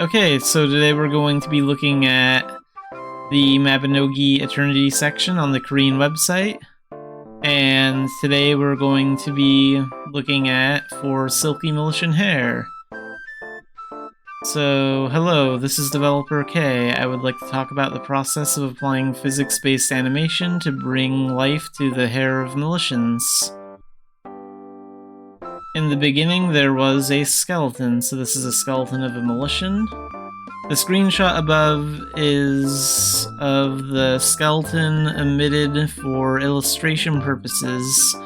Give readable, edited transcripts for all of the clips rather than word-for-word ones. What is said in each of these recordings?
Okay, so today we're going to be looking at the Mabinogi Eternity section on the Korean website. And today we're going to be looking at for silky Militian hair. So, hello, this is Developer K. I would like to talk about the process of applying physics-based animation to bring life to the hair of Militians. In the beginning, there was a skeleton, so this is a skeleton of a Militian. The screenshot above is of the skeleton omitted for illustration purposes.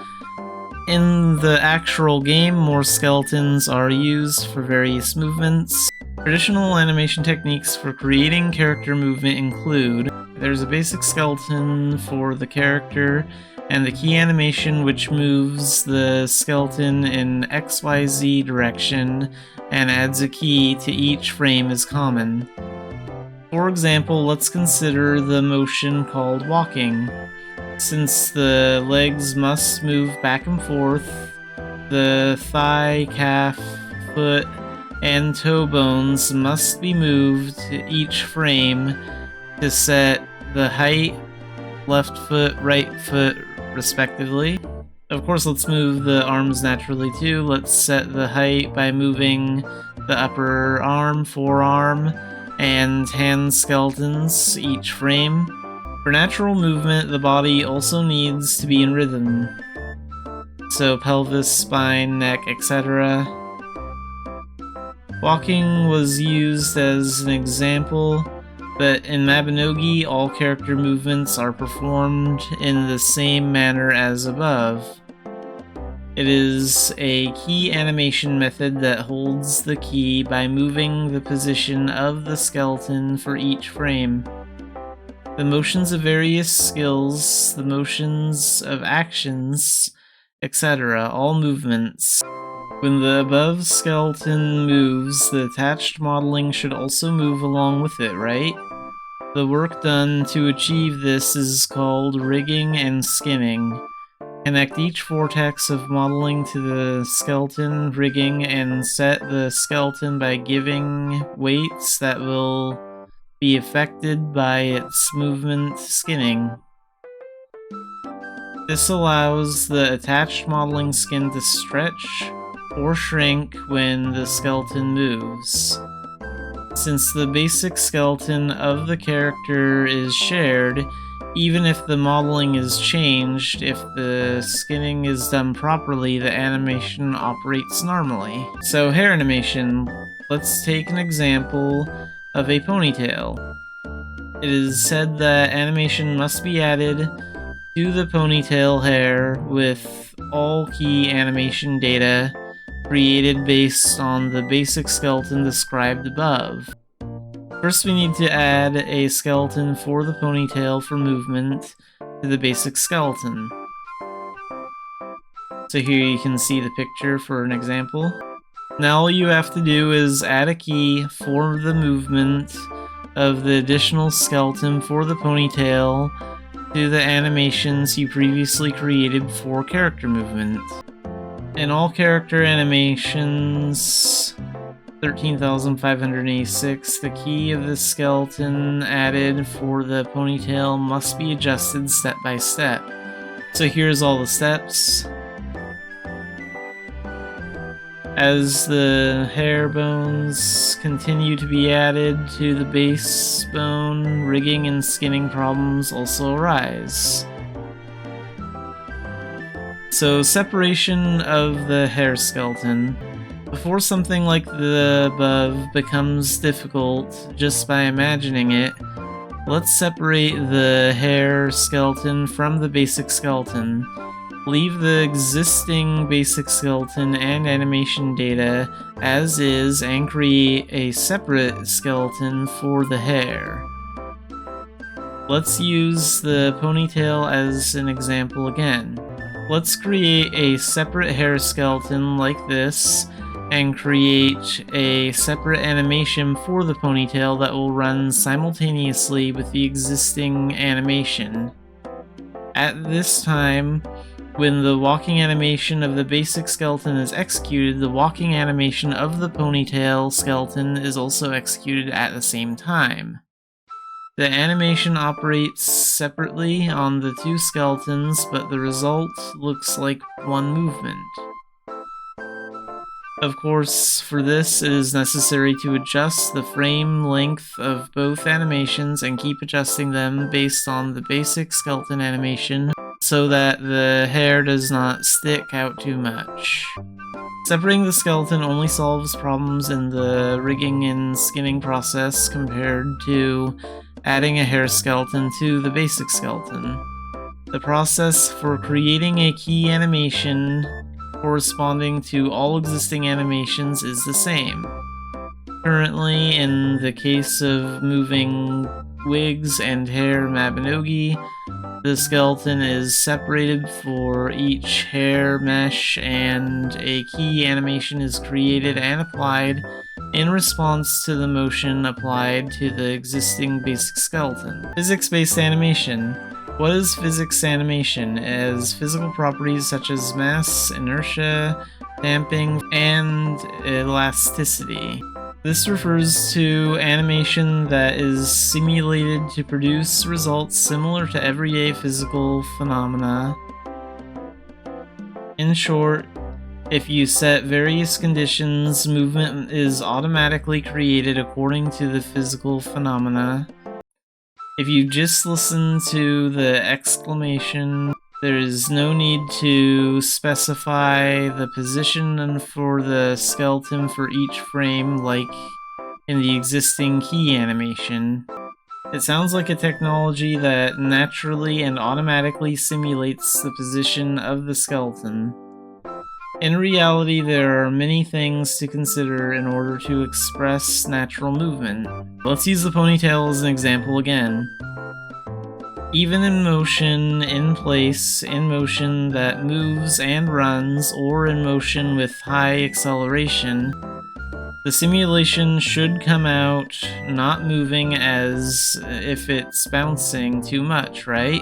In the actual game, more skeletons are used for various movements. Traditional animation techniques for creating character movement include: there's a basic skeleton for the character, and the key animation which moves the skeleton in XYZ direction and adds a key to each frame is common. For example, let's consider the motion called walking. Since the legs must move back and forth, the thigh, calf, foot, and toe bones must be moved to each frame to set the height, left foot, right foot, respectively. Of course, let's move the arms naturally too. Let's set the height by moving the upper arm, forearm, and hand skeletons each frame. For natural movement, the body also needs to be in rhythm. So pelvis, spine, neck, etc. Walking was used as an example, but in Mabinogi, all character movements are performed in the same manner as above. It is a key animation method that holds the key by moving the position of the skeleton for each frame. The motions of various skills, the motions of actions, etc., all movements. When the above skeleton moves, the attached modeling should also move along with it, right? The work done to achieve this is called rigging and skinning. Connect each vortex of modeling to the skeleton rigging and set the skeleton by giving weights that will be affected by its movement skinning. This allows the attached modeling skin to stretch or shrink when the skeleton moves. Since the basic skeleton of the character is shared, even if the modeling is changed, if the skinning is done properly, the animation operates normally. So hair animation, let's take an example of a ponytail. It is said that animation must be added to the ponytail hair with all key animation data created based on the basic skeleton described above. First, we need to add a skeleton for the ponytail for movement to the basic skeleton. So here you can see the picture for an example. Now all you have to do is add a key for the movement of the additional skeleton for the ponytail to the animations you previously created for character movement. In all character animations, 13,586, the key of the skeleton added for the ponytail must be adjusted step by step. So here's all the steps. As the hair bones continue to be added to the base bone, rigging and skinning problems also arise. So, separation of the hair skeleton. Before something like the above becomes difficult just by imagining it, let's separate the hair skeleton from the basic skeleton. Leave the existing basic skeleton and animation data as is and create a separate skeleton for the hair. Let's use the ponytail as an example again. Let's create a separate hair skeleton like this and create a separate animation for the ponytail that will run simultaneously with the existing animation. At this time, When the walking animation of the basic skeleton is executed, the walking animation of the ponytail skeleton is also executed at the same time. The animation operates separately on the two skeletons, but the result looks like one movement. Of course, for this it is necessary to adjust the frame length of both animations and keep adjusting them based on the basic skeleton animation so that the hair does not stick out too much. Separating the skeleton only solves problems in the rigging and skinning process compared to adding a hair skeleton to the basic skeleton. The process for creating a key animation corresponding to all existing animations is the same. Currently, in the case of moving wigs and hair Mabinogi, the skeleton is separated for each hair mesh and a key animation is created and applied in response to the motion applied to the existing basic skeleton. Physics-based animation. What is physics animation? As physical properties such as mass, inertia, damping, and elasticity. This refers to animation that is simulated to produce results similar to everyday physical phenomena. In short, if you set various conditions, movement is automatically created according to the physical phenomena. If you just listen to the exclamation, there is no need to specify the position for the skeleton for each frame like in the existing key animation. It sounds like a technology that naturally and automatically simulates the position of the skeleton. In reality, there are many things to consider in order to express natural movement. Let's use the ponytail as an example again. Even in motion, in place, in motion that moves and runs, or in motion with high acceleration, the simulation should come out not moving as if it's bouncing too much, right?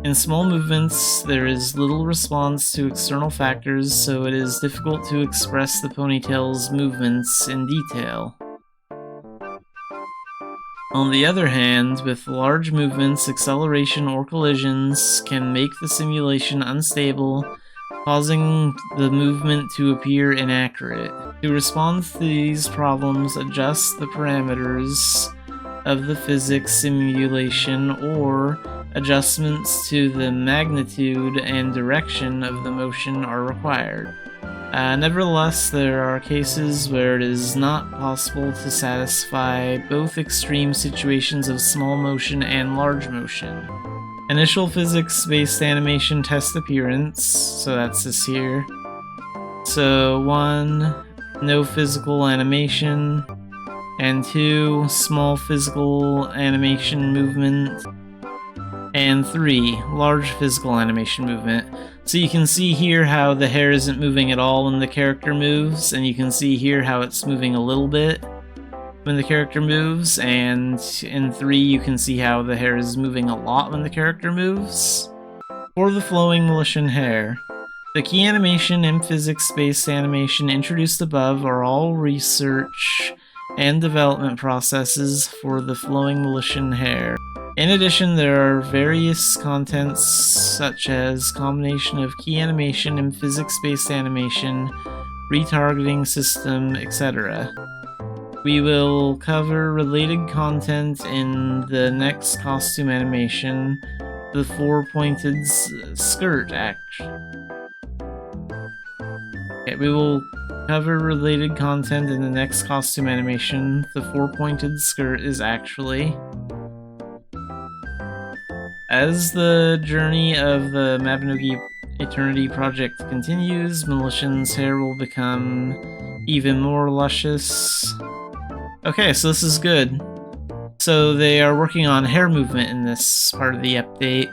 In small movements, there is little response to external factors, so it is difficult to express the ponytail's movements in detail. On the other hand, with large movements, acceleration or collisions can make the simulation unstable, causing the movement to appear inaccurate. To respond to these problems, adjust the parameters of the physics simulation, or adjustments to the magnitude and direction of the motion are required. Nevertheless, there are cases where it is not possible to satisfy both extreme situations of small motion and large motion. Initial physics-based animation test appearance, so that's this here. So 1, no physical animation, and 2, small physical animation movement, and 3, large physical animation movement. So you can see here how the hair isn't moving at all when the character moves, and you can see here how it's moving a little bit when the character moves, and in 3 you can see how the hair is moving a lot when the character moves. For the flowing Militian hair, the key animation and physics-based animation introduced above are all research and development processes for the flowing Militian hair. In addition, there are various contents such as combination of key animation and physics-based animation, retargeting system, etc. We will cover related content in the next costume animation, the 4-pointed skirt action. Okay, we will cover related content in the next costume animation. The 4-pointed skirt is actually. As the journey of the Mabinogi Eternity project continues, Militian's hair will become even more luscious. Okay, so this is good. So they are working on hair movement in this part of the update.